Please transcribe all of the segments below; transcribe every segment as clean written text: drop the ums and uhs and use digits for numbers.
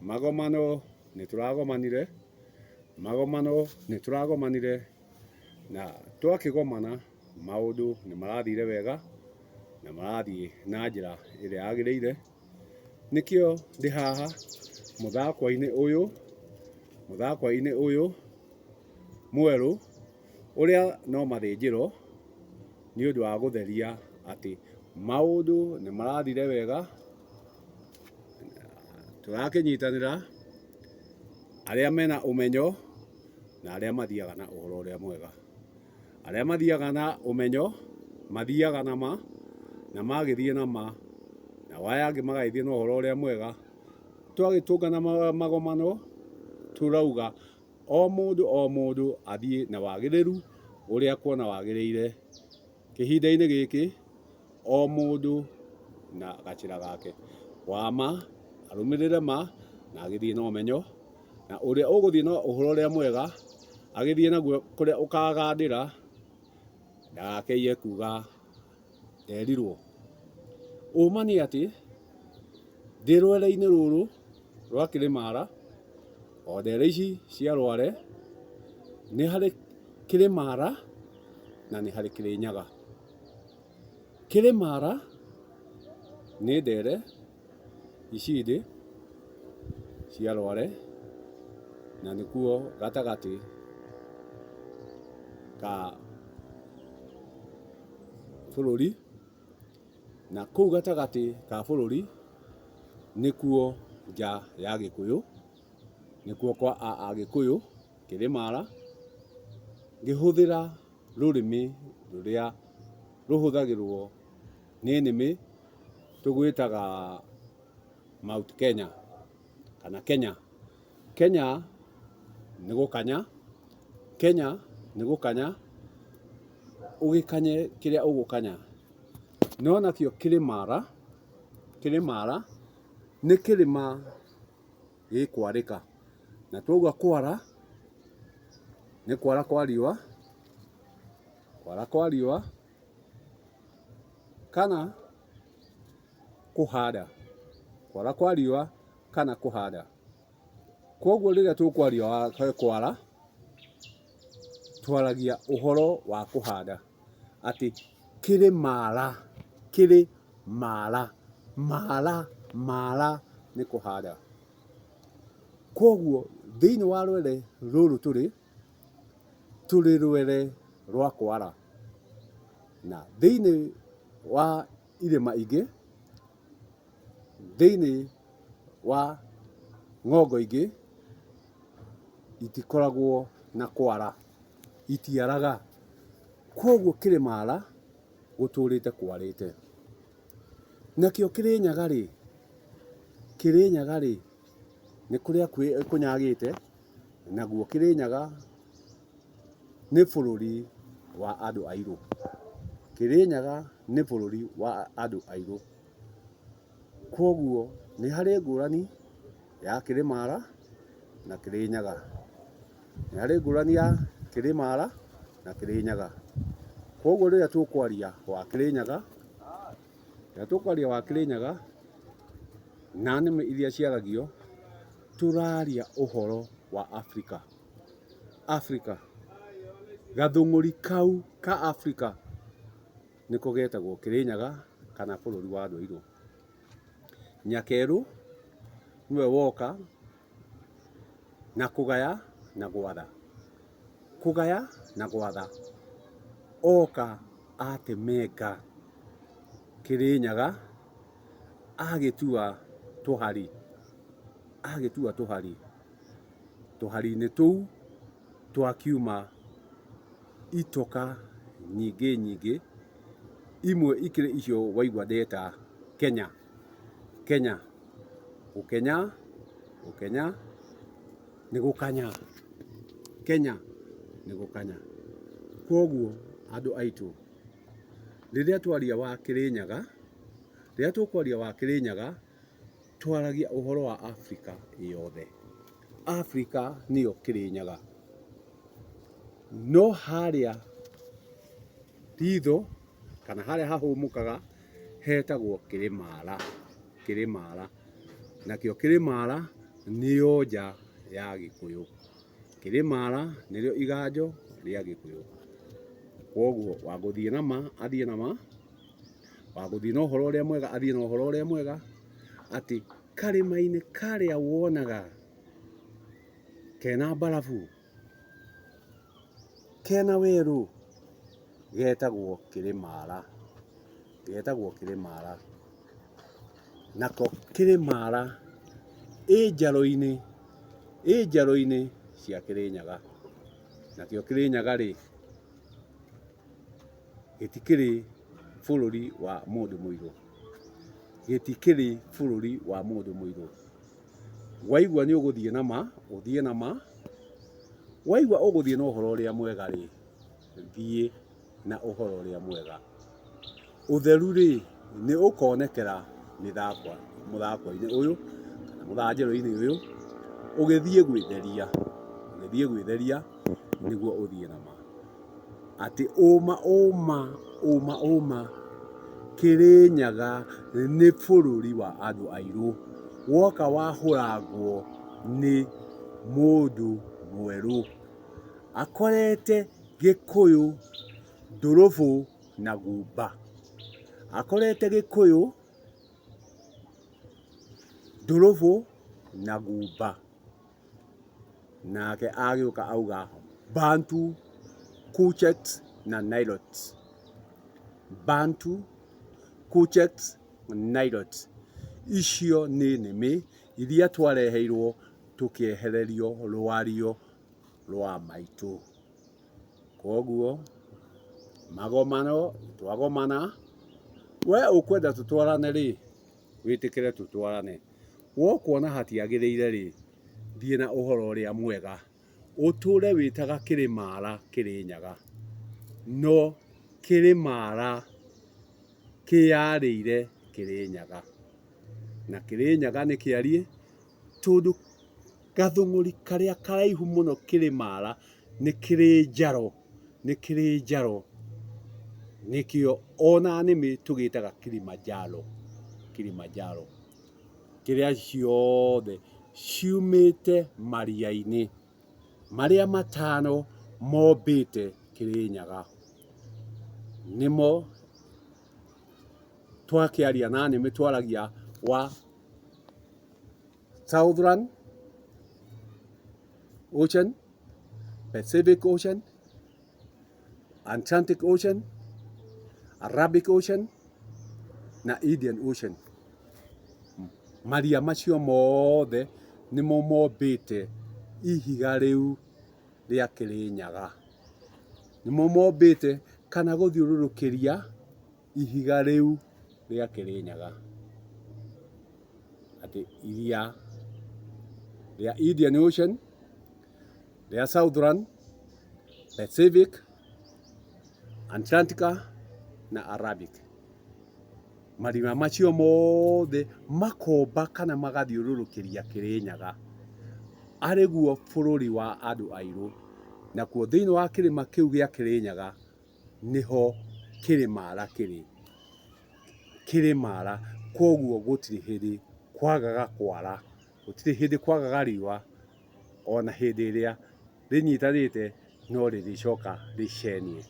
magomano nituragomanire na twakigomana maundu ni marathire wega na marathie na njira iria yagiriire nikio ndi haha muthako-ini uyu mweru uria no mathinjiro ni undu wa gutheria ati maundu ni marathire wega turakinyitanira aria mena umenyo na aria mathiaga na uhoro uria mwega. Aria mathiaga na umenyo mathiaga na ma na magithie na ma na waya angi magithie na uhoro uria mwega. Twagitungana magomano turauga o mundu athie na wagiriru uria kuona wagiriire kihinda-ini giki o mundu na gachira gake wa ma arumirire ma na agithie na umenyo na uria uguthie na uhoro uria mwega agithie naguo kuria ukagandira ndagakeiye kuga nderirwo. Uma ni ati ndi rwere-ini ruru rwa Kirimara o ndere ici cia Rware ni hari Kirimara na ni hari Kirinyaga. Kirimara ni ndere ici ndi cia Rware na nikuo gatagati ka bururi na kuu gatagati ka bururi nikuo nja ya Gikuyu, nikuo kwa Agikuyu Kirimara ngihuthira rurimi ruria ruhuthagirwo ni nimi tugwitaga Mount Kenya kana Kenya. Kenya ni gukanya, Kenya ni gukanya ugikanye kiria ugukanya. No nakio Kirimara ni kirima gikwarika na twauga kwara ni kwara kwa riua kana kuhanda, kwara kwa riua kana kuhanda. Koguo riria tukwaria kwara twaragia uhoro wa kuhanda ati Kirimara ni kuhanda. Koguo thiini wa rwere ruru turi rwere rwa kwara na thiini wa irima ingi, thiini wa ngongo ingi itikoragwo na kwara, itiaraga. Koguo Kirimara guturite kwarite. Nakio Kirinyaga ni kuria kunyagite naguo Kirinyaga ni bururi wa andu airu. Kirinyaga ni bururi wa andu airu. Koguo ni hari ngurani ya Kirimara na Kirinyaga. Ni hari ngurani ya Kirimara na Kirinyaga. Koguo riria tukwaria wa Kirinyaga na nimi iria ciaragio turaria uhoro wa Africa. Gathunguri kau ka Africa niko getagwo Kirinyaga kana bururi wa andu airu. Nyakeru niwe woka na kugaya na gwatha. Oka atemenga Kirinyaga agitua tuhari. Tuhari-ini tuu twakiuma itoka nyingi imwe ikiri icio waigua ndeta Kenya. Gukenya ni gukanya. Kenya ni gukanya. Koguo andu aitu riria twaria wa Kirinyaga twaragia uhoro wa Africa yothe. Africa niyo Kirinyaga. No haria ritho kana haria hahumukaga hetagwo Kirimara. Nakio Kirimara nĩyo nja ya Gĩkũyũ. Kĩrĩmara nĩrĩo iganjo rĩa Gĩkũyũ. Koguo wagũthiĩ na ma athiĩ na ma, wagũthiĩ na ũhoro ũrĩa mwega athiĩ na ũhoro ũrĩa mwega, atĩ karĩma-inĩ karĩa wonaga kena mbarabu, kena werũ, getagwo Kĩrĩmara, getagwo Kĩrĩmara. Nako Kĩrĩmara ĩ njarũ-inĩ cia Kĩrĩnyaga. Nakĩo Kĩrĩnyaga rĩ, gĩtikĩrĩ bũrũri wa mũndũ mũirũ, gĩtikĩrĩ bũrũri wa mũndũ mũirũ. Waigua nĩ ũgũthiĩ na ma, ũthiĩ na ma. Waigua ũgũthiĩ na ũhoro ũrĩa mwega rĩ, thiĩ na ũhoro ũrĩa mwega. Ũtheru rĩ, nĩ ũkonekera mũthako-inĩ ũyũ kana mũthanjĩro-inĩ ũyũ, ũgĩthiĩ gwĩtheria nĩguo ũthiĩ na ma. Atĩ ũma Kĩrĩnyaga nĩ bũrũri wa andũ airũ, woka wahũrangwo nĩ mũndũ mwerũ, akorete Gĩkũyũ, ndũrũbũ na gumba. Akorete Gĩkũyũ, ndũrũbũ na gumba. Nake agĩũka auga Bantu, Kuchet na Nilotes. Bantu, Kuchet, Nilotes. Icio nĩ nĩmĩ iria twareheirwo tũkĩehererio rwario rwa maitũ. Koguo magomano twagomana, we ũkwenda tũtwarane rĩ, wĩtĩkĩre tũtwarane. Wokuona hatiagĩrĩire rĩ, thiĩ na ũhoro ũrĩa mwega, ũtũre wĩtaga Kĩrĩmara Kĩrĩnyaga, no Kĩrĩmara kĩyarĩire Kĩrĩnyaga. Na Kĩrĩnyaga nĩ kĩariĩ tondũ gathũng'ũri karĩa karaihu mũno Kĩrĩmara nĩ kĩrĩ njaro, nĩkĩo ona nĩmĩ tũgĩtaga Kilimanjaro. Kĩrĩa ciothe ciumĩte maria-inĩ marĩa matano mombĩte Kĩrĩnyaga. Nĩmo twakĩaria na nĩmĩ twaragia wa Southern Ocean, Pacific Ocean, Atlantic Ocean, Arabic Ocean na Indian Ocean. Maria macio mothe nĩmo mombĩte ihiga rĩu rĩa Kĩrĩnyaga. Nĩmo mombĩte kana gũthiũrũrũkĩria ihiga rĩu rĩa Kĩrĩnyaga. Atĩ iria rĩa Indian Ocean, rĩa Southern, Pacific, Atlantica na Arabic. Marima macio mothe makomba kana magathiũrũrũkĩria Kĩrĩnyaga, arĩ guo bũrũri wa andũ airũ. Nakuo thĩinĩ wa kĩrĩma kĩu gĩa Kĩrĩnyaga nĩho Kĩrĩmara kĩrĩ. Kĩrĩmara, koguo gũtirĩ hĩndĩ kwagaga kwara, gũtirĩ hĩndĩ kwagaga riũa, ona hĩndĩ ĩrĩa rĩnyitanĩte no rĩrĩcoka rĩcenie.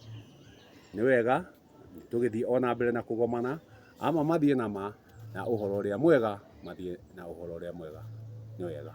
Nĩ wega tũgĩthiĩ ona mbere na kũgomana, ama mathiĩ na ma na ũhoro ũrĩa mwega, mathiĩ na ũhoro ũrĩa mwega. Nĩ wega.